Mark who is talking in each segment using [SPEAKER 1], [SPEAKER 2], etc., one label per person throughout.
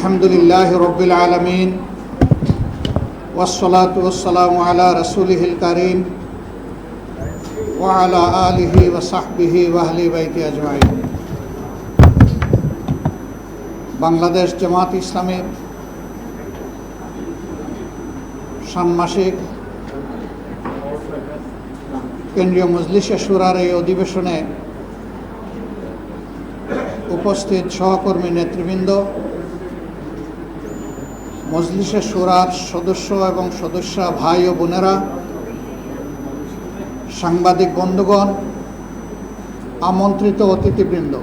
[SPEAKER 1] আলহামদুলিল্লাহ রব্বিল আলামিন ওয়াসসালাতু ওয়াসসালামু আলা রাসূলিহিল কারীম ওয়া আলা আলিহি ওয়া সাহবিহি ওয়া আহলি বাইতি আজমাইন। বাংলাদেশ জামাত ইসলামের ষান্মাসিক কেন্দ্রীয় মজলিসে শুরার এই অধিবেশনে উপস্থিত সহকর্মী নেতৃবৃন্দ, মজলিসে শুরার সদস্য এবং সদস্যা ভাই ও বোনেরা, সাংবাদিক বন্ধুগণ, আমন্ত্রিত অতিথিবৃন্দ,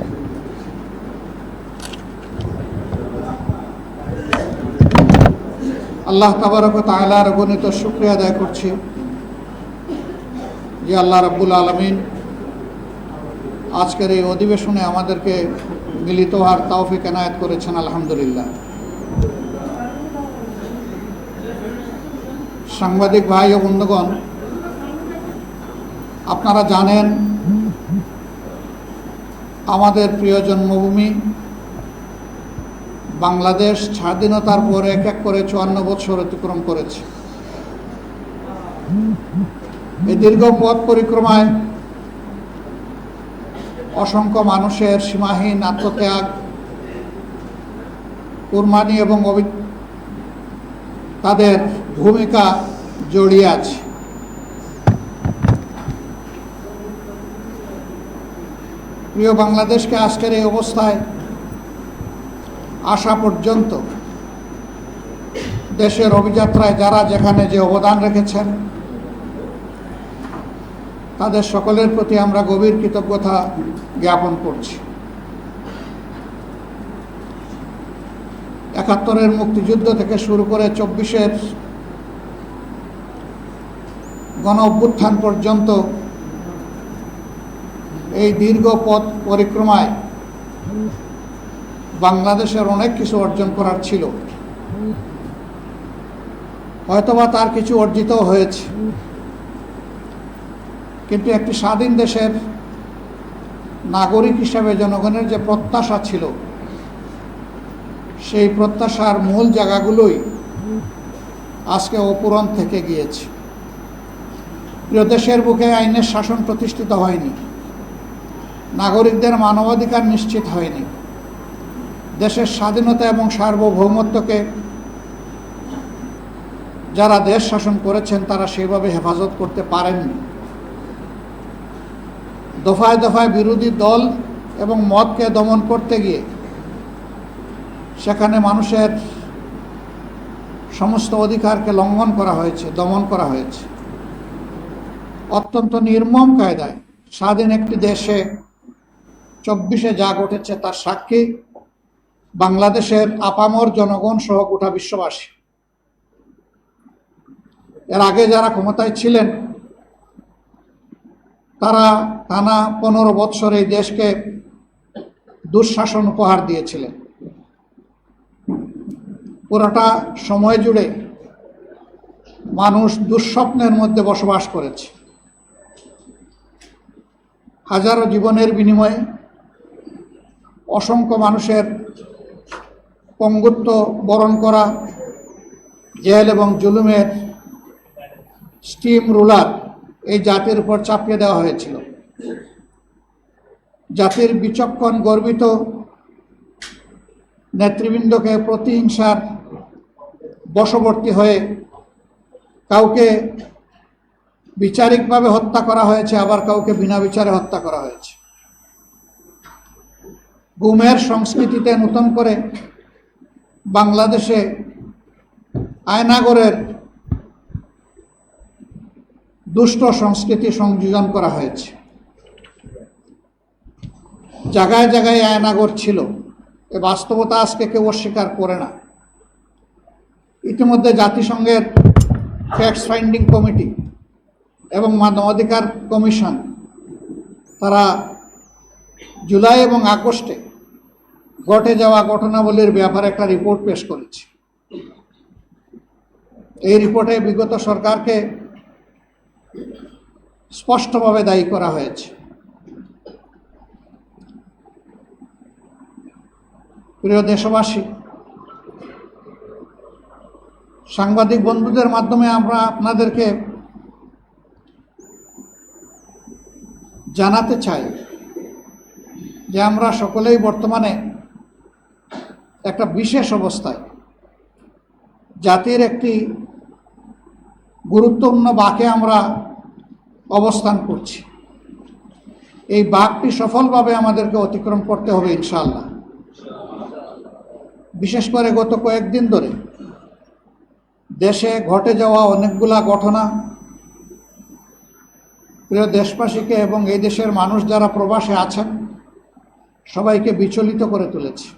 [SPEAKER 1] আল্লাহ তাবারক ওয়া তাআলার অগণিত শুকরিয়া আদায় করছি যে আল্লাহ রাব্বুল আলামিন আজকের এই অধিবেশনে আমাদেরকে মিলিত হওয়ার তৌফিক এনায়েত করেছেন। আলহামদুলিল্লাহ। সাংবাদিক ভাই ও বন্ধুগণ, আপনারা জানেন আমাদের প্রিয় জন্মভূমি বাংলাদেশ স্বাধীনতার পর এক এক করে 54 বছর অতিক্রম করেছে। এই দীর্ঘ পথ পরিক্রমায় অসংখ্য মানুষের সীমাহীন আত্মত্যাগ, কুরবানি এবং তাদের ভূমিকা জড়িয়ে আছে। প্রিয় বাংলাদেশকে আজকের এই অবস্থায় আসা পর্যন্ত দেশের অভিযাত্রায় যারা যেখানে যে অবদান রেখেছেন, তাদের সকলের প্রতি আমরা গভীর কৃতজ্ঞতা জ্ঞাপন করছি। ৭১-এর মুক্তিযুদ্ধ থেকে শুরু করে ২৪-এর গণ অভ্যুত্থান পর্যন্ত এই দীর্ঘ পথ পরিক্রমায় বাংলাদেশের অনেক কিছু অর্জন করার ছিল। হয়তোবা তার কিছু অর্জিত হয়েছে, কিন্তু একটি স্বাধীন দেশের নাগরিক হিসাবে জনগণের যে প্রত্যাশা ছিল, সেই প্রত্যাশার মূল জায়গাগুলোই আজকে অপূরণ থেকে গিয়েছে। প্রিয় দেশের বুকে আইনের শাসন প্রতিষ্ঠিত হয়নি, নাগরিকদের মানবাধিকার নিশ্চিত হয়নি, দেশের স্বাধীনতা এবং সার্বভৌমত্বকে যারা দেশ শাসন করেছেন তারা সেভাবে হেফাজত করতে পারেননি। দফায় দফায় বিরোধী দল এবং মতকে দমন করতে গিয়ে সেখানে মানুষের সমস্ত অধিকারকে লঙ্ঘন করা হয়েছে, দমন করা হয়েছে। অত্যন্ত নির্মম কায়দায় স্বাধীন একটি দেশে ২৪-এ যা ঘটেছে তার সাক্ষী বাংলাদেশের আপামর জনগণ সহ গোটা বিশ্ববাসী। এর আগে যারা ক্ষমতায় ছিলেন তারা টানা ১৫ বৎসর এই দেশকে দুঃশাসন উপহার দিয়েছিলেন। পুরোটা সময় জুড়ে মানুষ দুঃস্বপ্নের মধ্যে বসবাস করেছে। হাজারো জীবনের বিনিময়ে অসংখ্য মানুষের পঙ্গুত্ব বরণ করা, জেল এবং জুলুমের স্টিম রুলার এই জাতির উপর চাপিয়ে দেওয়া হয়েছিল। জাতির বিচক্ষণ গর্বিত নেতৃবৃন্দকে প্রতিহিংসার বশবর্তী হয়ে কাউকে বিচারিকভাবে হত্যা করা হয়েছে, আবার কাউকে বিনা বিচারে হত্যা করা হয়েছে। গুমের সংস্কৃতিতে নতুন করে বাংলাদেশে আয়নাগরের দুষ্ট সংস্কৃতি সংযোজন করা হয়েছে। জায়গায় জায়গায় আয়নাগর ছিল, এ বাস্তবতা আজকে কেউ অস্বীকার করে না। ইতিমধ্যে জাতিসংঘের ফ্যাক্টস ফাইন্ডিং কমিটি এবং মানবাধিকার কমিশন তারা জুলাই এবং আগস্টে ঘটে যাওয়া ঘটনাবলীর ব্যাপারে একটা রিপোর্ট পেশ করেছে। এই রিপোর্টে বিগত সরকারকে স্পষ্টভাবে দায়ী করা হয়েছে। প্রিয় দেশবাসী, সাংবাদিক বন্ধুদের মাধ্যমে আমরা আপনাদেরকে জানাতে চাই যে আমরা সকলেই বর্তমানে একটা বিশেষ অবস্থায় জাতির একটি গুরুত্বপূর্ণ বাঁকে আমরা অবস্থান করছি। এই বাঁকটি সফলভাবে আমাদেরকে অতিক্রম করতে হবে ইনশাআল্লাহ। বিশেষ করে গত কয়েকদিন ধরে দেশে ঘটে যাওয়া অনেকগুলা ঘটনা প্রিয় দেশবাসীকে এবং এই দেশের মানুষ যারা প্রবাসে আছেন সবাইকে বিচলিত করে তুলেছে।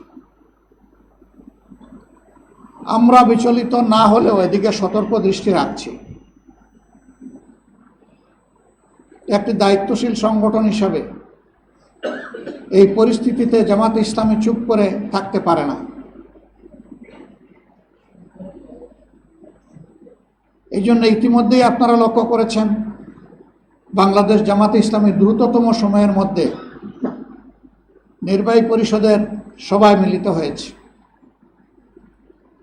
[SPEAKER 1] আমরা বিচলিত না হলেও এদিকে সতর্ক দৃষ্টি রাখছি। একটি দায়িত্বশীল সংগঠন হিসাবে এই পরিস্থিতিতে জামাত ইসলামী চুপ করে থাকতে পারে না। এই জন্য ইতিমধ্যেই আপনারা লক্ষ্য করেছেন বাংলাদেশ জামাত ইসলামী দ্রুততম সময়ের মধ্যে নির্বাহী পরিষদের সভায় মিলিত হয়েছে।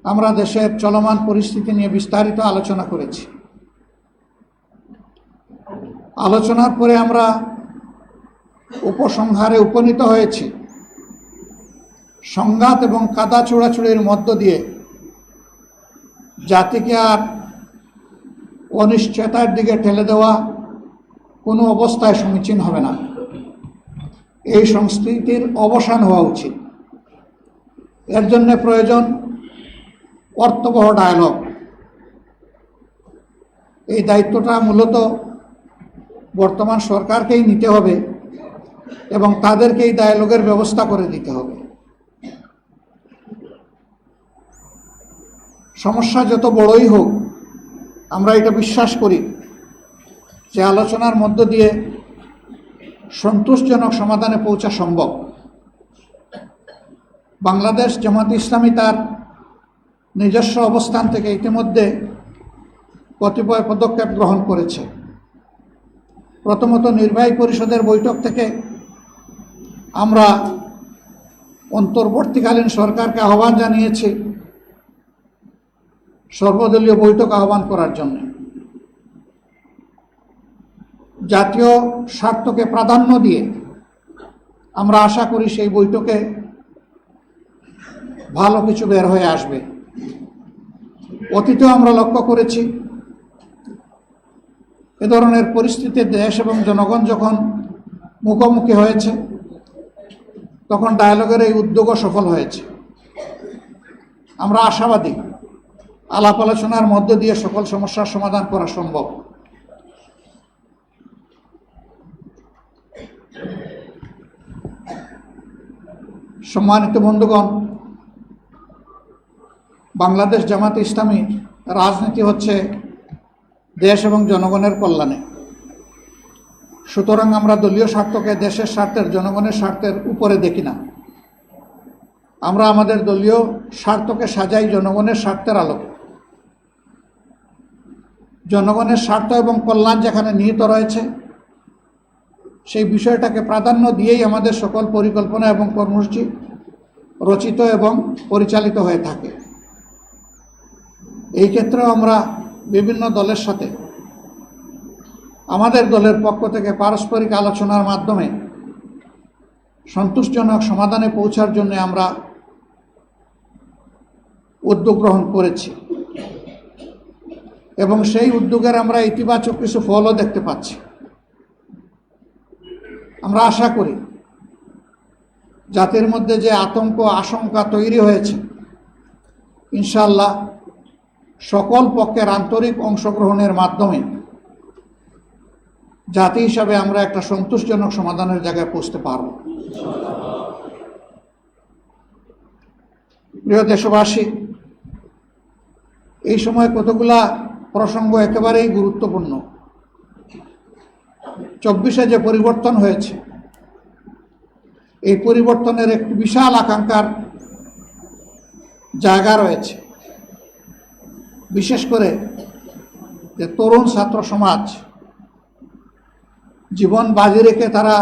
[SPEAKER 1] আমরা দেশের চলমান পরিস্থিতি নিয়ে বিস্তারিত আলোচনা করেছি। আলোচনার পরে আমরা উপসংহারে উপনীত হয়েছি সংঘাত এবং কাদা ছোড়াছুড়ির মধ্য দিয়ে জাতিকে আর অনিশ্চয়তার দিকে ঠেলে দেওয়া কোনো অবস্থায় সমীচীন হবে না। এই সংস্কৃতির অবসান হওয়া উচিত। এর জন্য প্রয়োজন অর্থবহ ডায়ালগ। এই দায়িত্বটা মূলত বর্তমান সরকারকেই নিতে হবে এবং তাদেরকে এই ডায়ালগের ব্যবস্থা করে দিতে হবে। সমস্যা যত বড়ই হোক, আমরা এটা বিশ্বাস করি যে আলোচনার মধ্য দিয়ে সন্তোষজনক সমাধানে পৌঁছা সম্ভব। বাংলাদেশ জামাত ইসলামী তার নিজস্ব অবস্থান থেকে ইতিমধ্যে কতিপয় পদক্ষেপ গ্রহণ করেছে। প্রথমত, নির্বাহী পরিষদের বৈঠক থেকে আমরা অন্তর্বর্তীকালীন সরকারকে আহ্বান জানিয়েছি সর্বদলীয় বৈঠক আহ্বান করার জন্য। জাতীয় স্বার্থকে প্রাধান্য দিয়ে আমরা আশা করি সেই বৈঠকে ভালো কিছু বের হয়ে আসবে। অতীতেও আমরা লক্ষ্য করেছি এ ধরনের পরিস্থিতিতে দেশ এবং জনগণ যখন মুখোমুখি হয়েছে তখন ডায়ালগের এই উদ্যোগও সফল হয়েছে। আমরা আশাবাদী আলাপ আলোচনার মধ্য দিয়ে সকল সমস্যার সমাধান করা সম্ভব। সম্মানিত বন্ধুগণ, বাংলাদেশ জামাত ইসলামী রাজনীতি হচ্ছে দেশ এবং জনগণের কল্যাণে। সুতরাং আমরা দলীয় স্বার্থকে দেশের স্বার্থের, জনগণের স্বার্থের উপরে দেখি না। আমরা আমাদের দলীয় স্বার্থকে সাজাই জনগণের স্বার্থের আলোকে। জনগণের স্বার্থ এবং কল্যাণ যেখানে নিহিত রয়েছে সেই বিষয়টাকে প্রাধান্য দিয়েই আমাদের সকল পরিকল্পনা এবং কর্মসূচি রচিত এবং পরিচালিত হয়ে থাকে। এই ক্ষেত্রেও আমরা বিভিন্ন দলের সাথে আমাদের দলের পক্ষ থেকে পারস্পরিক আলোচনার মাধ্যমে সন্তোষজনক সমাধানে পৌঁছার জন্য আমরা উদ্যোগ গ্রহণ করেছি এবং সেই উদ্যোগের আমরা ইতিবাচক কিছু ফলও দেখতে পাচ্ছি। আমরা আশা করি জাতির মধ্যে যে আতঙ্ক আশঙ্কা তৈরি হয়েছে ইনশাআল্লাহ সকল পক্ষের আন্তরিক অংশগ্রহণের মাধ্যমে জাতি হিসাবে আমরা একটা সন্তোষজনক সমাধানের জায়গায় পৌঁছতে পারব। প্রিয় দেশবাসী, এই সময় কতগুলা প্রসঙ্গ একেবারেই গুরুত্বপূর্ণ। 24-এ যে পরিবর্তন হয়েছে এই পরিবর্তনের একটি বিশাল আকাঙ্ক্ষার জায়গা রয়েছে। বিশেষ করে যে তরুণ ছাত্র সমাজ জীবন বাজি রেখে তারা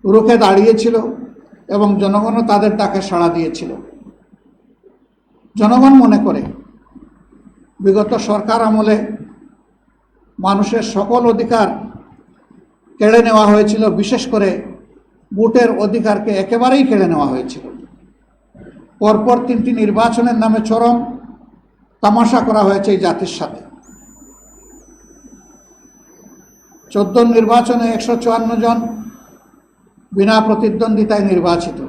[SPEAKER 1] রুখে দাঁড়িয়েছিল এবং জনগণও তাদের ডাকে সাড়া দিয়েছিল। জনগণ মনে করে বিগত সরকার আমলে মানুষের সকল অধিকার কেড়ে নেওয়া হয়েছিল, বিশেষ করে ভোটের অধিকারকে একেবারেই কেড়ে নেওয়া হয়েছিল। পরপর 3টি নির্বাচনের নামে চরম তামাশা করা হয়েছে এই জাতির সাথে। 14 নির্বাচনে 154 জন বিনা প্রতিদ্বন্দ্বিতায় নির্বাচিত,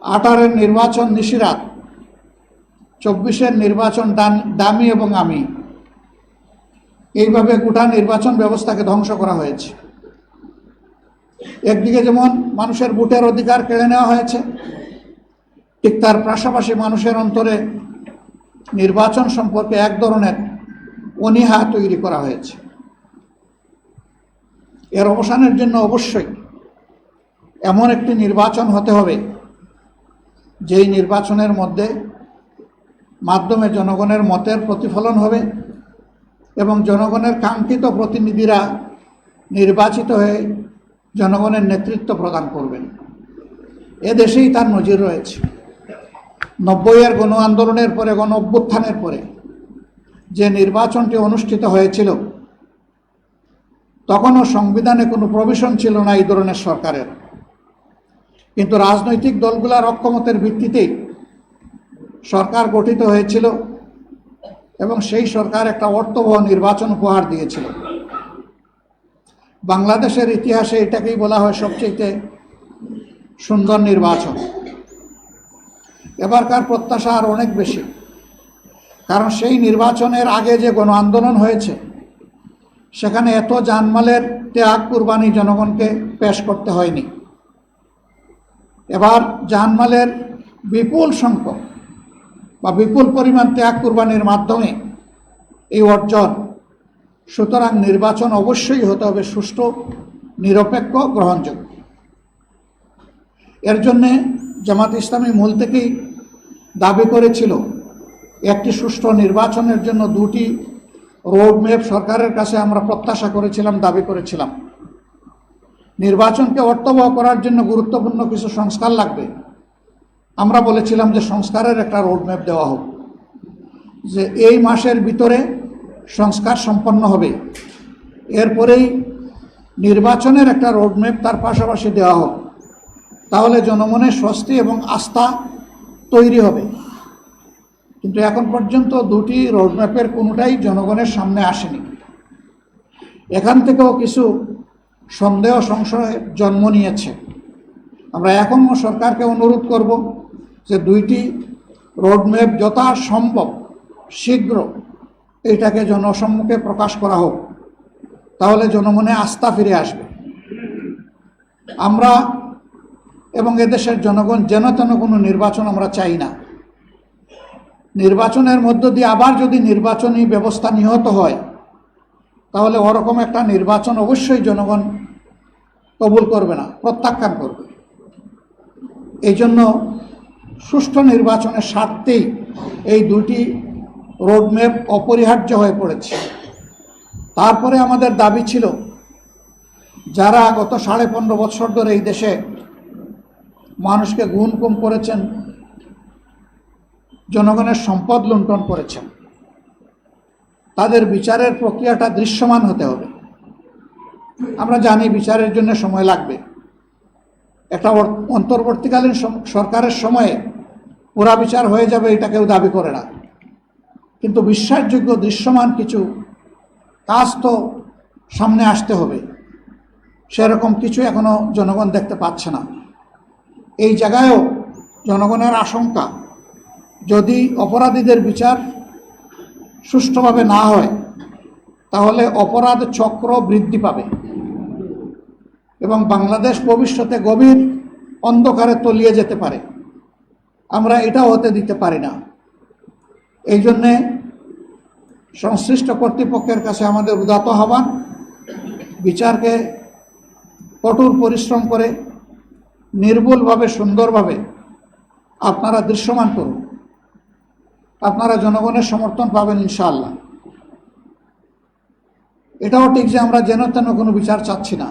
[SPEAKER 1] 18-এর নির্বাচন নিশিরাত, 24-এর নির্বাচন দামি এবং আমি। এইভাবে গোটা নির্বাচন ব্যবস্থাকে ধ্বংস করা হয়েছে। একদিকে যেমন মানুষের ভোটের অধিকার কেড়ে নেওয়া হয়েছে, ঠিক তার পাশাপাশি মানুষের অন্তরে নির্বাচন সম্পর্কে এক ধরনের অনীহা তৈরি করা হয়েছে। এর অবসানের জন্য অবশ্যই এমন একটি নির্বাচন হতে হবে যেই নির্বাচনের মাধ্যমে জনগণের মতের প্রতিফলন হবে এবং জনগণের কাঙ্ক্ষিত প্রতিনিধিরা নির্বাচিত হয়ে জনগণের নেতৃত্ব প্রদান করবেন। এদেশেই তার নজির রয়েছে। 90-এর গণ আন্দোলনের পরে, গণ অভ্যুত্থানের পরে যে নির্বাচনটি অনুষ্ঠিত হয়েছিল, তখনও সংবিধানে কোনো প্রভিশন ছিল না এই ধরনের সরকারের, কিন্তু রাজনৈতিক দলগুলোর অক্ষমতার ভিত্তিতেই সরকার গঠিত হয়েছিল এবং সেই সরকার একটা অর্থবহ নির্বাচন উপহার দিয়েছিল। বাংলাদেশের ইতিহাসে এটাকেই বলা হয় সবচেয়ে সুন্দর নির্বাচন। এবারকার প্রত্যাশা আর অনেক বেশি, কারণ সেই নির্বাচনের আগে যে গণ আন্দোলন হয়েছে সেখানে এত জানমালের ত্যাগ কুরবানি জনগণকে পেশ করতে হয়নি। এবার জানমালের বিপুল সংখ্যক বা বিপুল পরিমাণ ত্যাগ কুরবানির মাধ্যমে এই অর্জন। সুতরাং নির্বাচন অবশ্যই হতে হবে সুষ্ঠু, নিরপেক্ষ, গ্রহণযোগ্য। এর জন্যে জামাত ইসলামী মূল থেকেই দাবি করেছিল একটি সুষ্ঠু নির্বাচনের জন্য 2টি রোডম্যাপ সরকারের কাছে আমরা প্রত্যাশা করেছিলাম, দাবি করেছিলাম। নির্বাচনকে অর্থবহ করার জন্য গুরুত্বপূর্ণ কিছু সংস্কার লাগবে। আমরা বলেছিলাম যে সংস্কারের একটা রোডম্যাপ দেওয়া হোক, যে এই মাসের ভিতরে সংস্কার সম্পন্ন হবে, এরপরেই নির্বাচনের একটা রোডম্যাপ তার পাশাপাশি দেওয়া হোক। তাহলে জনমনের স্বস্তি এবং আস্থা তৈরি হবে। কিন্তু এখন পর্যন্ত 2টি রোডম্যাপের কোনোটাই জনগণের সামনে আসেনি। এখান থেকেও কিছু সন্দেহ সংশয় জন্ম নিয়েছে। আমরা এখনও সরকারকে অনুরোধ করব যে 2টি রোডম্যাপ যথাসম্ভব শীঘ্র এইটাকে জনসম্মুখে প্রকাশ করা হোক, তাহলে জনমনে আস্থা ফিরে আসবে। আমরা এবং এদেশের জনগণ যেন তেন কোনো নির্বাচন আমরা চাই না। নির্বাচনের মধ্য দিয়ে আবার যদি নির্বাচনী ব্যবস্থা নিহত হয়, তাহলে ওরকম একটা নির্বাচন অবশ্যই জনগণ কবুল করবে না, প্রত্যাখ্যান করবে। এই জন্য সুষ্ঠু নির্বাচনের স্বার্থেই এই 2টি রোডম্যাপ অপরিহার্য হয়ে পড়েছে। তারপরে আমাদের দাবি ছিল, যারা গত 15.5 বছর ধরে এই দেশে মানুষকে গুম করেছেন, জনগণের সম্পদ লুণ্ঠন করেছেন, তাদের বিচারের প্রক্রিয়াটা দৃশ্যমান হতে হবে। আমরা জানি বিচারের জন্য সময় লাগবে। একটা অন্তর্বর্তীকালীন সরকারের সময়ে পুরা বিচার হয়ে যাবে এটা কেউ দাবি করে না, কিন্তু বিশ্বাসযোগ্য দৃশ্যমান কিছু কাজ তো সামনে আসতে হবে। সেরকম কিছু এখনো জনগণ দেখতে পাচ্ছে না। এই জায়গায়ও জনগণের আশঙ্কা, যদি অপরাধীদের বিচার সুষ্ঠুভাবে না হয় তাহলে অপরাধ চক্র বৃদ্ধি পাবে এবং বাংলাদেশ ভবিষ্যতে গভীর অন্ধকারে তলিয়ে যেতে পারে। আমরা এটাও হতে দিতে পারি না। এই জন্যে সংশ্লিষ্ট কর্তৃপক্ষের কাছে আমাদের উদাত্ত আহ্বান, বিচারকে কঠোর পরিশ্রম করে নির্ভুলভাবে, সুন্দরভাবে আপনারা দৃশ্যমান করুন। আপনারা জনগণের সমর্থন পাবেন ইনশাআল্লাহ। এটাও ঠিক যে আমরা যেন তেন কোনো বিচার চাচ্ছি না।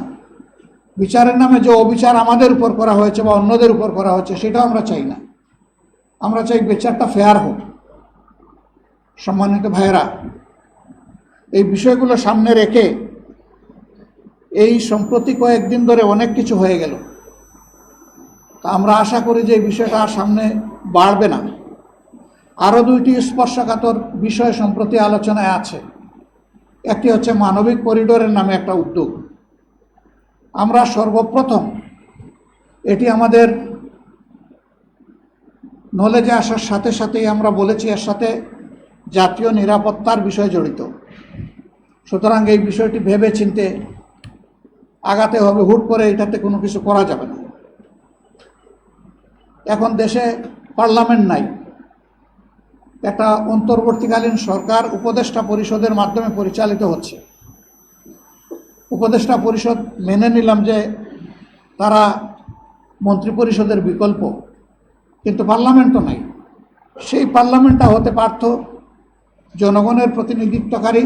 [SPEAKER 1] বিচারের নামে যে অবিচার আমাদের উপর করা হয়েছে বা অন্যদের উপর করা হচ্ছে, সেটাও আমরা চাই না। আমরা চাই বিচারটা ফেয়ার হোক। সম্মানিত ভাইয়েরা, এই বিষয়গুলো সামনে রেখে এই সম্প্রতি কয়েকদিন ধরে অনেক কিছু হয়ে গেল, তা আমরা আশা করি যে এই বিষয়টা আর সামনে বাড়বে না। আরও দুইটি স্পর্শকাতর বিষয় সম্প্রতি আলোচনায় আছে। একটি হচ্ছে মানবিক করিডোরের নামে একটা উদ্যোগ। আমরা সর্বপ্রথম এটি আমাদের নলেজে আসার সাথে সাথেই আমরা বলেছি এর সাথে জাতীয় নিরাপত্তার বিষয় জড়িত। সুতরাং এই বিষয়টি ভেবে চিন্তে আগাতে হবে, হুট করে এটাতে কোনো কিছু করা যাবে না। এখন দেশে পার্লামেন্ট নাই, একটা অন্তর্বর্তীকালীন সরকার উপদেষ্টা পরিষদের মাধ্যমে পরিচালিত হচ্ছে। উপদেষ্টা পরিষদ মেনে নিলাম যে তারা মন্ত্রিপরিষদের বিকল্প, কিন্তু পার্লামেন্টও নাই। সেই পার্লামেন্টটা হতে পারত জনগণের প্রতিনিধিত্বকারী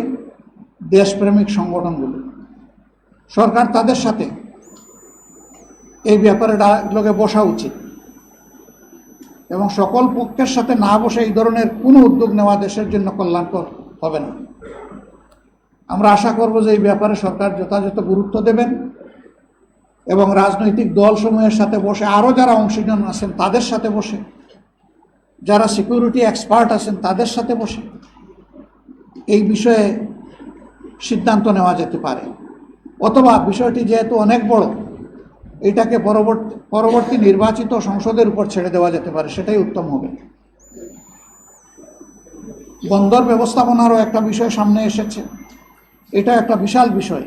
[SPEAKER 1] দেশপ্রেমিক সংগঠনগুলো। সরকার তাদের সাথে এই ব্যাপারে ডায়ালগে বসা উচিত এবং সকল পক্ষের সাথে না বসে এই ধরনের কোনো উদ্যোগ নেওয়া দেশের জন্য কল্যাণকর হবে না। আমরা আশা করব যে এই ব্যাপারে সরকার যথাযথ গুরুত্ব দেবেন এবং রাজনৈতিক দলসমূহের সাথে বসে, আরও যারা অংশীজন আছেন তাদের সাথে বসে, যারা সিকিউরিটি এক্সপার্ট আছেন তাদের সাথে বসে এই বিষয়ে সিদ্ধান্ত নেওয়া যেতে পারে। অথবা বিষয়টি যেহেতু অনেক বড়, এটাকে পরবর্তী নির্বাচিত সংসদের উপর ছেড়ে দেওয়া যেতে পারে, সেটাই উত্তম হবে। বন্দর ব্যবস্থাপনারও একটা বিষয় সামনে এসেছে। এটা একটা বিশাল বিষয়।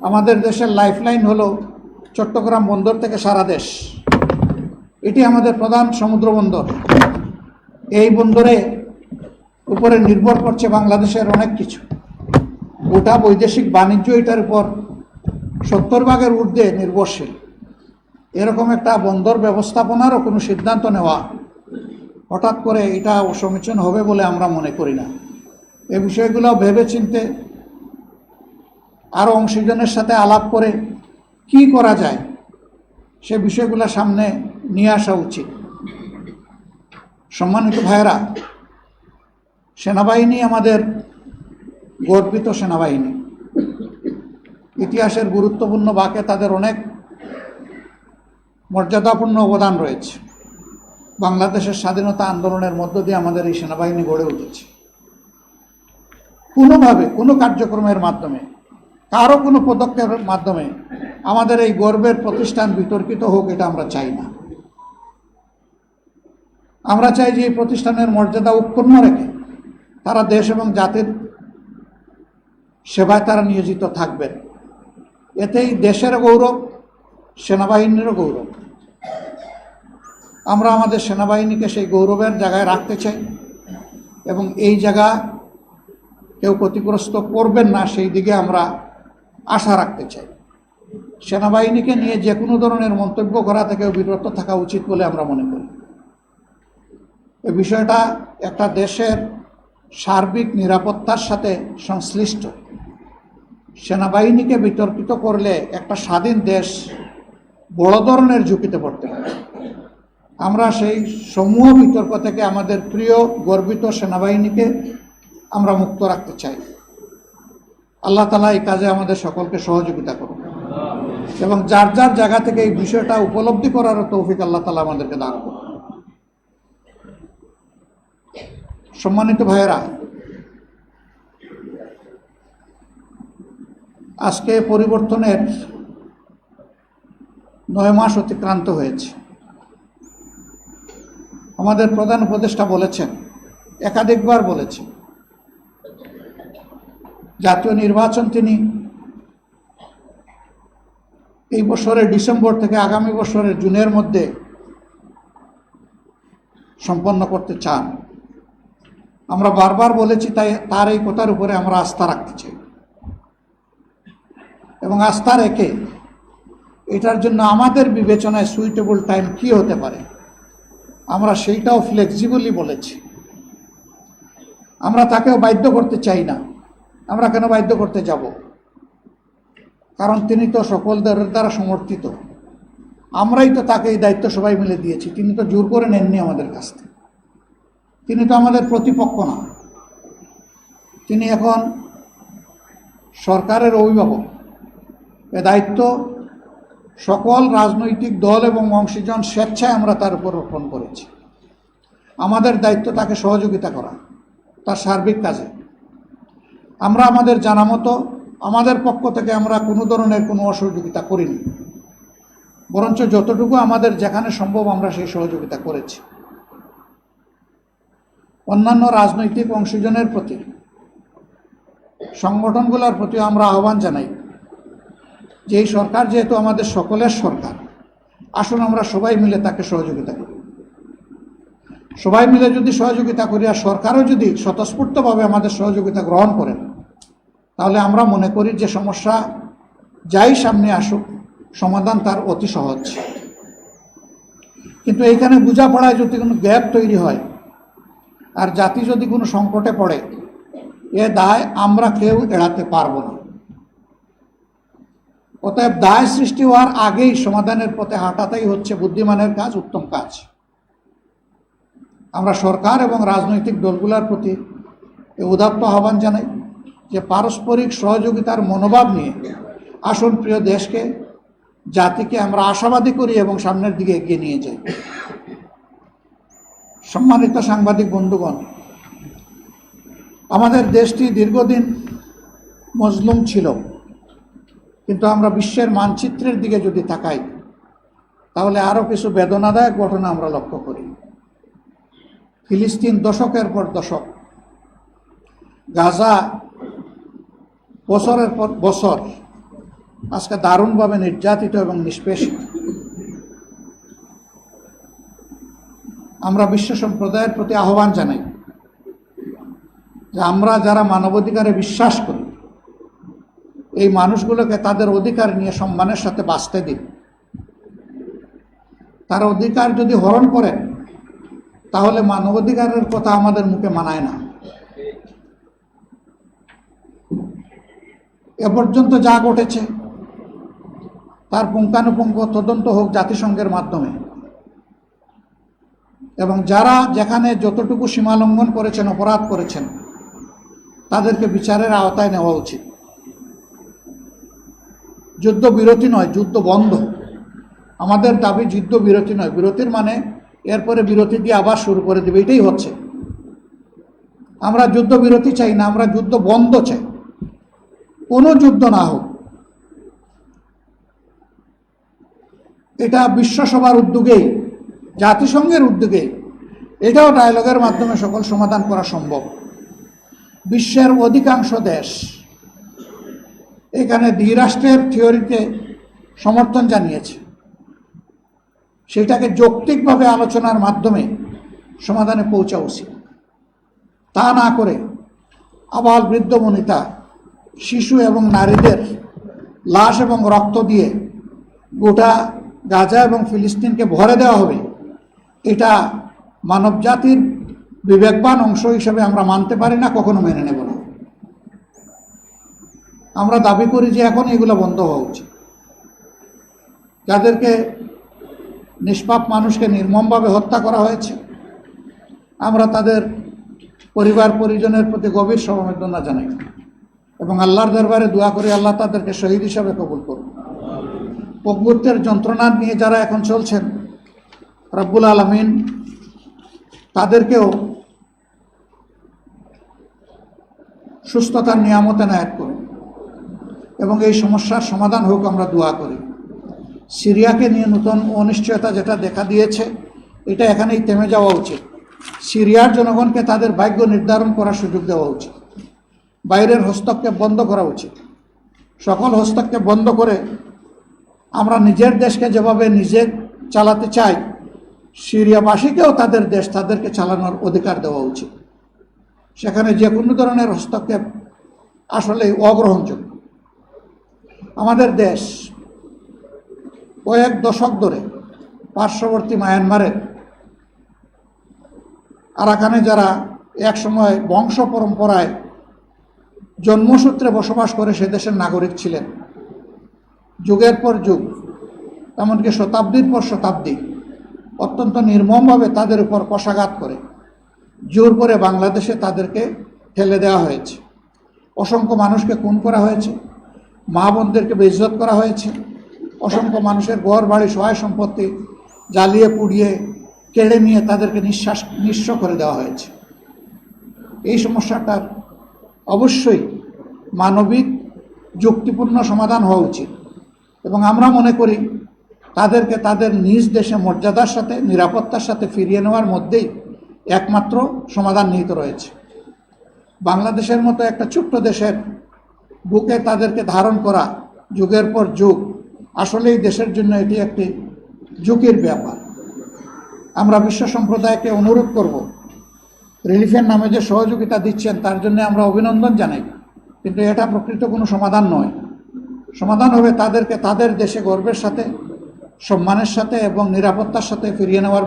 [SPEAKER 1] আমাদের দেশের লাইফলাইন হলো চট্টগ্রাম বন্দর থেকে সারা দেশ। এটি আমাদের প্রধান সমুদ্র বন্দর। এই বন্দরে উপরে নির্ভর করছে বাংলাদেশের অনেক কিছু। গোটা বৈদেশিক বাণিজ্য এটার উপর 70% ঊর্ধ্বে নির্ভরশীল। এরকম একটা বন্দর ব্যবস্থাপনারও কোনো সিদ্ধান্ত নেওয়া হঠাৎ করে এটা সমীচীন হবে বলে আমরা মনে করি না। এই বিষয়গুলো ভেবে চিন্তে আরও অংশীজনের সাথে আলাপ করে কি করা যায় সে বিষয়গুলো সামনে নিয়ে আসা উচিত। সম্মানিত ভাইয়েরা, সেনাবাহিনী আমাদের গর্বিত সেনাবাহিনী। ইতিহাসের গুরুত্বপূর্ণ বাঁকে তাদের অনেক মর্যাদাপূর্ণ অবদান রয়েছে। বাংলাদেশের স্বাধীনতা আন্দোলনের মধ্য দিয়ে আমাদের এই সেনাবাহিনী গড়ে উঠেছে। কোনোভাবে কোনো কার্যক্রমের মাধ্যমে, কারো কোনো পদক্ষেপের মাধ্যমে আমাদের এই গর্বের প্রতিষ্ঠান বিতর্কিত হোক, এটা আমরা চাই না। আমরা চাই যে এই প্রতিষ্ঠানের মর্যাদা অক্ষুণ্ণ রেখে তারা দেশ এবং জাতির সেবায় তারা নিয়োজিত থাকবেন। এতেই দেশের গৌরব, সেনাবাহিনীরও গৌরব। আমরা আমাদের সেনাবাহিনীকে সেই গৌরবের জায়গায় রাখতে চাই এবং এই জায়গা কেউ ক্ষতিগ্রস্ত করবেন না সেই দিকে আমরা আশা রাখতে চাই। সেনাবাহিনীকে নিয়ে যে কোনো ধরনের মন্তব্য করা থেকেও বিরত থাকা উচিত বলে আমরা মনে করি। এই বিষয়টা একটা দেশের সার্বিক নিরাপত্তার সাথে সংশ্লিষ্ট। সেনাবাহিনীকে বিতর্কিত করলে একটা স্বাধীন দেশ বড় ধরনের ঝুঁকিতে পড়তে পারে। আমরা সেই সমূহ বিতর্ক থেকে আমাদের প্রিয় গর্বিত সেনাবাহিনীকে আমরা মুক্ত রাখতে চাই। আল্লাহ তাআলা এই কাজে আমাদের সকলকে সহযোগিতা করুন এবং যার যার জায়গা থেকে এই বিষয়টা উপলব্ধি করার তৌফিক আল্লাহ তাআলা আমাদেরকে দান করুন। সম্মানিত ভাইয়েরা, আজকে পরিবর্তনের 9 মাস অতিক্রান্ত হয়েছে। আমাদের প্রধান উপদেষ্টা বলেছেন, একাধিকবার বলেছেন, জাতীয় নির্বাচন তিনি এই বছরের ডিসেম্বর থেকে আগামী বছরের জুনের মধ্যে সম্পন্ন করতে চান। আমরা বারবার বলেছি, তাই তার এই কথার উপরে আমরা আস্থা রাখতে চাই এবং আস্থা রেখে এটার জন্য আমাদের বিবেচনায় সুইটেবল টাইম কি হতে পারে আমরা সেইটাও ফ্লেক্সিবলি বলেছি। আমরা তাকেও বাধ্য করতে চাই না। আমরা কেন বাধ্য করতে যাব? কারণ তিনি তো সকলদের দ্বারা সমর্থিত। আমরাই তো তাকে এই দায়িত্ব সবাই মিলে দিয়েছি, তিনি তো জোর করে নেননি আমাদের কাছ থেকে, তিনি তো আমাদের প্রতিপক্ষ না, তিনি এখন সরকারের অভিভাবক। এ দায়িত্ব সকল রাজনৈতিক দল এবং অংশীজন স্বেচ্ছায় আমরা তার উপর অর্পণ করেছি। আমাদের দায়িত্ব তাকে সহযোগিতা করা তার সার্বিক কাজে। আমরা আমাদের জানা মতো আমাদের পক্ষ থেকে আমরা কোনো ধরনের কোনো অসহযোগিতা করিনি, বরঞ্চ যতটুকু আমাদের যেখানে সম্ভব আমরা সেই সহযোগিতা করেছি। অন্যান্য রাজনৈতিক অংশীজনের প্রতি, সংগঠনগুলোর প্রতি আমরা আহ্বান জানাই যে এই সরকার যেহেতু আমাদের সকলের সরকার, আসুন আমরা সবাই মিলে তাকে সহযোগিতা করি। সবাই মিলে যদি সহযোগিতা করি আর সরকারও যদি স্বতঃস্ফূর্তভাবে আমাদের সহযোগিতা গ্রহণ করেন, তাহলে আমরা মনে করি যে সমস্যা যাই সামনে আসুক সমাধান তার অতি সহজ। কিন্তু এইখানে বোঝাপড়ায় যদি কোনো গ্যাপ তৈরি হয় আর জাতি যদি কোনো সংকটে পড়ে, এ দায় আমরা কেউ এড়াতে পারবো না। অতএব দায় সৃষ্টি হওয়ার আগেই সমাধানের পথে হাঁটাটাই হচ্ছে বুদ্ধিমানের কাজ, উত্তম কাজ। আমরা সরকার এবং রাজনৈতিক দলগুলোর প্রতি উদাত্ত আহ্বান জানাই যে পারস্পরিক সহযোগিতার মনোভাব নিয়ে আসুন প্রিয় দেশকে, জাতিকে আমরা আশাবাদী করি এবং সামনের দিকে এগিয়ে নিয়ে যাই। সম্মানিত সাংবাদিক বন্ধুগণ, আমাদের দেশটি দীর্ঘদিন মজলুম ছিল, কিন্তু আমরা বিশ্বের মানচিত্রের দিকে যদি তাকাই তাহলে আরও কিছু বেদনাদায়ক ঘটনা আমরা লক্ষ্য করি। ফিলিস্তিন দশকের পর দশক, গাজা বছরের পর বছর আজকে দারুণভাবে নির্যাতিত এবং নিষ্পেষিত। আমরা বিশ্ব সম্প্রদায়ের প্রতি আহ্বান জানাই যে আমরা যারা মানবাধিকারে বিশ্বাস করি, এই মানুষগুলোকে তাদের অধিকার নিয়ে সম্মানের সাথে বাঁচতে দিন। তার অধিকার যদি হরণ করেন তাহলে মানবাধিকারের কথা আমাদের মুখে মানায় না। এ পর্যন্ত যা ঘটেছে তার পুঙ্খানুপুঙ্খ তদন্ত হোক জাতিসংঘের মাধ্যমে, এবং যারা যেখানে যতটুকু সীমা লঙ্ঘন করেছেন, অপরাধ করেছেন, তাদেরকে বিচারের আওতায় নেওয়া উচিত। যুদ্ধ বিরতি নয়, যুদ্ধ বন্ধ। আমাদের দাবি যুদ্ধ বিরতি নয়, বিরতির মানে এরপরে বিরতি দিয়ে আবার শুরু করে দেবে, এটাই হচ্ছে। আমরা যুদ্ধ বিরতি চাই না, আমরা যুদ্ধ বন্ধ চাই, কোনো যুদ্ধ না হোক। এটা বিশ্বসভার উদ্যোগেই, জাতিসংঘের উদ্যোগেই, এটাও ডায়ালগের মাধ্যমে সকল সমাধান করা সম্ভব। বিশ্বের অধিকাংশ দেশ এখানে দ্বিরাষ্ট্রের থিওরিতে সমর্থন জানিয়েছে, সেটাকে যৌক্তিকভাবে আলোচনার মাধ্যমে সমাধানে পৌঁছা উচিত। তা না করে আবাল বৃদ্ধ বনিতা, শিশু এবং নারীদের লাশ এবং রক্ত দিয়ে গোটা গাজা এবং ফিলিস্তিনকে ভরে দেওয়া হবে, এটা মানব জাতির বিবেকবান অংশ হিসেবে আমরা মানতে পারি না, কখনো মেনে নেব না। আমরা দাবি করি যে এখন এগুলো বন্ধ হওয়া উচিত। যাদেরকে নিষ্পাপ মানুষকে নির্মমভাবে হত্যা করা হয়েছে, আমরা তাদের পরিবার পরিজনের প্রতি গভীর সমবেদনা জানাই এবং আল্লাহর দরবারে দোয়া করি আল্লাহ তাদেরকে শহীদ হিসাবে কবুল করুন। পঙ্গুত্বের যন্ত্রণা নিয়ে যারা এখন চলছেন, রব্বুল আলামিন তাদেরকেও সুস্থতার নিয়ামত এনায়েত করুন এবং এই সমস্যার সমাধান হোক, আমরা দোয়া করি। সিরিয়াকে নিয়ে নতুন অনিশ্চয়তা যেটা দেখা দিয়েছে, এটা এখানেই থেমে যাওয়া উচিত। সিরিয়ার জনগণকে তাদের ভাগ্য নির্ধারণ করার সুযোগ দেওয়া উচিত। বাইরের হস্তক্ষেপ বন্ধ করা উচিত। সকল হস্তক্ষেপ বন্ধ করে আমরা নিজের দেশকে যেভাবে নিজে চালাতে চাই, সিরিয়াবাসীকেও তাদের দেশ তাদেরকে চালানোর অধিকার দেওয়া উচিত। সেখানে যে কোনো ধরনের হস্তক্ষেপ আসলে অগ্রহণযোগ্য। আমাদের দেশ কয়েক দশক ধরে পার্শ্ববর্তী মায়ানমারের আরাকানে যারা একসময় বংশ পরম্পরায় জন্মসূত্রে বসবাস করে সে দেশের নাগরিক ছিলেন, যুগের পর যুগ এমনকি শতাব্দীর পর শতাব্দী অত্যন্ত নির্মমভাবে তাদের উপর কষাঘাত করে জোর করে বাংলাদেশে তাদেরকে ঠেলে দেওয়া হয়েছে। অসংখ্য মানুষকে খুন করা হয়েছে, মা বোনদেরকে বেইজ্জত করা হয়েছে, অসংখ্য মানুষের ঘর বাড়ি সহায় সম্পত্তি জ্বালিয়ে পুড়িয়ে কেড়ে নিয়ে তাদেরকে নিঃস্ব করে দেওয়া হয়েছে। এই সমস্যাটার অবশ্যই মানবিক যুক্তিপূর্ণ সমাধান হওয়া উচিত এবং আমরা মনে করি তাদেরকে তাদের নিজ দেশে মর্যাদার সাথে নিরাপত্তার সাথে ফিরিয়ে নেওয়ার মধ্যেই একমাত্র সমাধান নিহিত রয়েছে। বাংলাদেশের মতো একটা ছোট্ট দেশের বুকে তাদেরকে ধারণ করা যুগের পর যুগ আসলেই দেশের জন্য এটি একটি ঝুঁকির ব্যাপার। আমরা বিশ্ব সম্প্রদায়কে অনুরোধ করব, রিলিফের নামে যে সহযোগিতা দিচ্ছেন তার জন্য আমরা অভিনন্দন জানাই, কিন্তু এটা প্রকৃত কোনো সমাধান নয়। সমাধান হবে তাদেরকে তাদের দেশে গর্বের সাথে, সম্মানের সাথে এবং নিরাপত্তার সাথে ফিরিয়ে দেওয়ার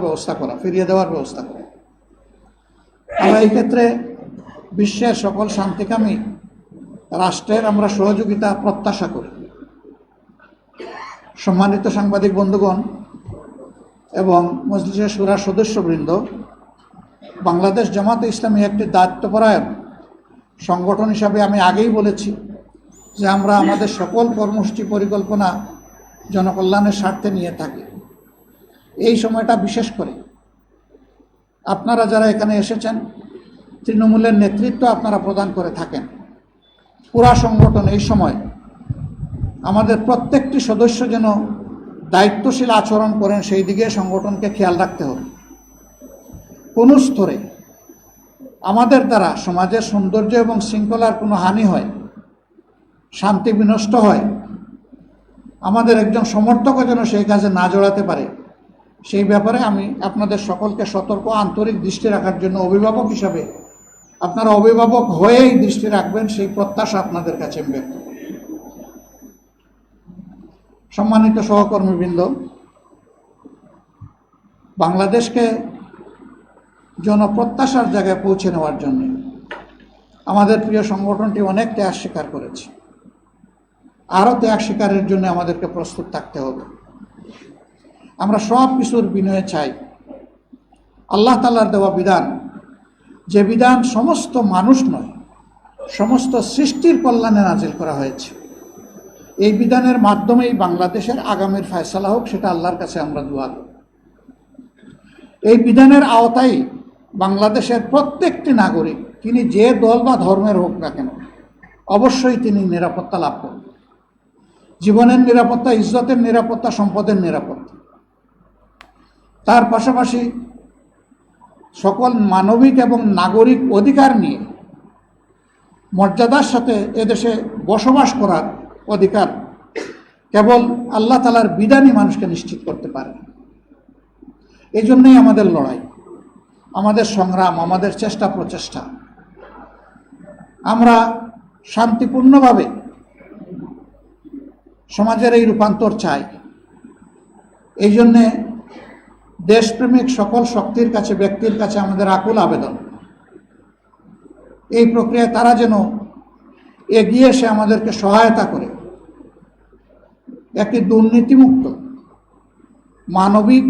[SPEAKER 1] ব্যবস্থা করা। আমরা এই ক্ষেত্রে বিশ্বের সকল শান্তিকামী রাষ্ট্রের আমরা সহযোগিতা প্রত্যাশা করি। সম্মানিত সাংবাদিক বন্ধুগণ এবং মজলিসে শুরার সদস্যবৃন্দ, বাংলাদেশ জামাতে ইসলামী একটি দায়িত্বপরায়ণ সংগঠন হিসাবে আমি আগেই বলেছি যে আমরা আমাদের সকল কর্মসূচি পরিকল্পনা জনকল্যাণের স্বার্থে নিয়ে থাকি। এই সময়টা বিশেষ করে আপনারা যারা এখানে এসেছেন, তৃণমূলের নেতৃত্ব আপনারা প্রদান করে থাকেন। পুরা সংগঠন এই সময় আমাদের প্রত্যেকটি সদস্য যেন দায়িত্বশীল আচরণ করেন, সেই দিকে সংগঠনকে খেয়াল রাখতে হবে। কোনো স্তরে আমাদের দ্বারা সমাজের সৌন্দর্য এবং শৃঙ্খলার কোনো হানি হয়, শান্তি বিনষ্ট হয়, আমাদের একজন সমর্থকও যেন সেই কাজে না জড়াতে পারে, সেই ব্যাপারে আমি আপনাদের সকলকে সতর্ক আন্তরিক দৃষ্টি রাখার জন্য অভিভাবক হিসাবে আপনারা অভিভাবক হয়েই দৃষ্টি রাখবেন, সেই প্রত্যাশা আপনাদের কাছে ব্যক্ত করি। সম্মানিত সহকর্মীবৃন্দ, বাংলাদেশকে জনপ্রত্যাশার জায়গায় পৌঁছে নেওয়ার জন্য আমাদের প্রিয় সংগঠনটি অনেক ত্যাগ স্বীকার করেছে। আরও ত্যাগ স্বীকারের জন্য আমাদেরকে প্রস্তুত থাকতে হবে। আমরা সব কিছুর বিনয়ে চাই আল্লাহ তাআলার দেওয়া বিধান, যে বিধান সমস্ত মানুষ নয়, সমস্ত সৃষ্টির কল্যাণে নাজিল করা হয়েছে, এই বিধানের মাধ্যমেই বাংলাদেশের আগামীর ফয়সালা হোক, সেটা আল্লাহর কাছে আমরা দোয়া করি। এই বিধানের আওতায় বাংলাদেশের প্রত্যেকটি নাগরিক, তিনি যে দল বা ধর্মের হোক না কেন, অবশ্যই তিনি নিরাপত্তা লাভ করবেন। জীবনের নিরাপত্তা, ইজ্জতের নিরাপত্তা, সম্পদের নিরাপত্তা। তার পাশাপাশি সকল মানবিক এবং নাগরিক অধিকার নিয়ে মর্যাদার সাথে এদেশে বসবাস করার অধিকার কেবল আল্লাহ তাআলার বিধানই মানুষকে নিশ্চিত করতে পারে। এই জন্যই আমাদের লড়াই, আমাদের সংগ্রাম, আমাদের চেষ্টা প্রচেষ্টা। আমরা শান্তিপূর্ণভাবে সমাজের এই রূপান্তর চাই। এই জন্যে দেশপ্রেমিক সকল শক্তির কাছে, ব্যক্তির কাছে আমাদের আকুল আবেদন, এই প্রক্রিয়ায় তারা যেন এগিয়ে এসে আমাদেরকে সহায়তা করে একটি দুর্নীতিমুক্ত মানবিক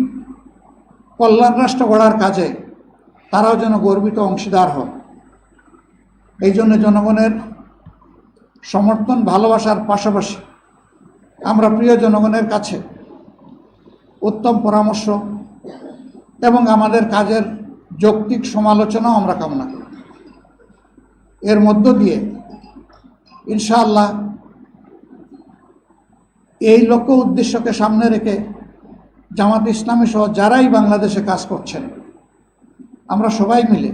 [SPEAKER 1] কল্যাণ রাষ্ট্র গড়ার কাজে তারাও যেন গর্বিত অংশীদার হন। এই জন্য জনগণের সমর্থন, ভালোবাসার পাশাপাশি আমরা প্রিয় জনগণের কাছে উত্তম পরামর্শ এবং আমাদের কাজের যৌক্তিক সমালোচনাও আমরা কামনা করি। এর মধ্য দিয়ে ইনশাআল্লাহ এই লক্ষ্য উদ্দেশ্যকে সামনে রেখে জামাত ইসলামী সহ যারাই বাংলাদেশে কাজ করছেন, আমরা সবাই মিলে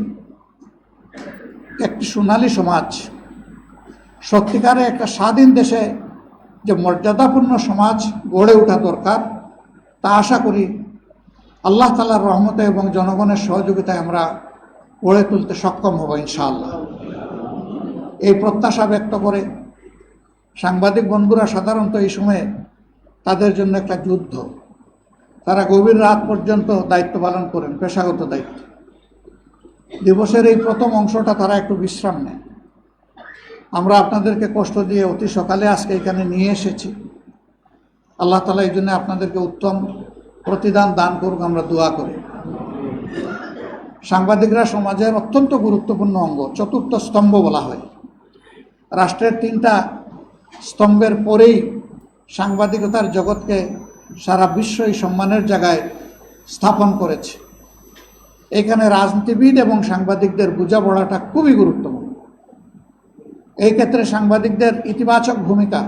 [SPEAKER 1] একটি সোনালী সমাজ, সত্যিকারে একটা স্বাধীন দেশে যে মর্যাদাপূর্ণ সমাজ গড়ে ওঠা দরকার, তা আশা করি আল্লাহ তাআলার রহমতে এবং জনগণের সহযোগিতায় আমরা গড়ে তুলতে সক্ষম হব ইনশাআল্লাহ। এই প্রত্যাশা ব্যক্ত করে সাংবাদিক বন্ধুরা সাধারণত এই সময়ে তাদের জন্য একটা যুদ্ধ, তারা গভীর রাত পর্যন্ত দায়িত্ব পালন করেন, পেশাগত দায়িত্ব। দিবসের এই প্রথম অংশটা তারা একটু বিশ্রাম নেয়। আমরা আপনাদেরকে কষ্ট দিয়ে অতি সকালে আজকে এখানে নিয়ে এসেছি। আল্লাহ তাআলা এই জন্য আপনাদেরকে উত্তম প্রতিদান দান করুক, আমরা দোয়া করি। সাংবাদিকরা সমাজের অত্যন্ত গুরুত্বপূর্ণ অঙ্গ, চতুর্থ স্তম্ভ বলা হয়। রাষ্ট্রের 3টা স্তম্ভের পরেই সাংবাদিকতার জগৎকে সারা বিশ্বই সম্মানের জায়গায় স্থাপন করেছে। এখানে রাজনীতিবিদ এবং সাংবাদিকদের বোঝাপড়াটা খুবই গুরুত্বপূর্ণ। এই ক্ষেত্রে সাংবাদিকদের ইতিবাচক ভূমিকা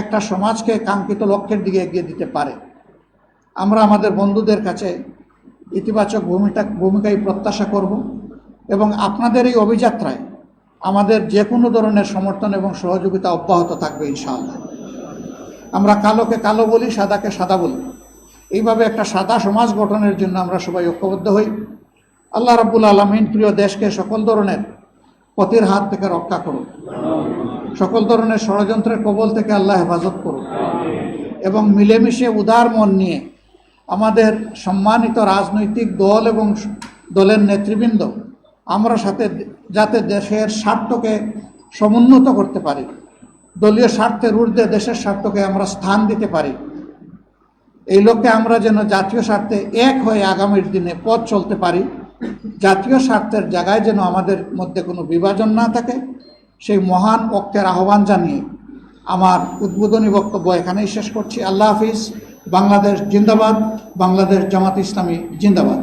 [SPEAKER 1] একটা সমাজকে কাঙ্ক্ষিত লক্ষ্যের দিকে এগিয়ে দিতে পারে। আমরা আমাদের বন্ধুদের কাছে ইতিবাচক ভূমিকাই প্রত্যাশা করব এবং আপনাদের এই অভিযাত্রায় আমাদের যে কোনো ধরনের সমর্থন এবং সহযোগিতা অব্যাহত থাকবে ইনশাআল্লাহ। আমরা কালোকে কালো বলি, সাদাকে সাদা বলি। এইভাবে একটা সাদা সমাজ গঠনের জন্য আমরা সবাই ঐক্যবদ্ধ হই। আল্লাহ রাব্বুল আলামিন প্রিয় দেশকে সকল ধরনের ক্ষতির হাত থেকে রক্ষা করুন, সকল ধরনের ষড়যন্ত্রের কবল থেকে আল্লাহ হেফাজত করুন এবং মিলেমিশে উদার মন নিয়ে আমাদের সম্মানিত রাজনৈতিক দল এবং দলের নেতৃবৃন্দ আমরা সাথে যাতে দেশের স্বার্থকে সমুন্নত করতে পারি, দলীয় স্বার্থের ঊর্ধ্বে দেশের স্বার্থকে আমরা স্থান দিতে পারি। এই লক্ষ্যে আমরা যেন জাতীয় স্বার্থে এক হয়ে আগামীর দিনে পথ চলতে পারি। জাতীয় স্বার্থের জায়গায় যেন আমাদের মধ্যে কোনো বিভাজন না থাকে, সেই মহান ঐক্যের আহ্বান জানিয়ে আমার উদ্বোধনী বক্তব্য এখানেই শেষ করছি। আল্লাহ হাফিজ। বাংলাদেশ জিন্দাবাদ। বাংলাদেশ জামাত ইসলামী জিন্দাবাদ।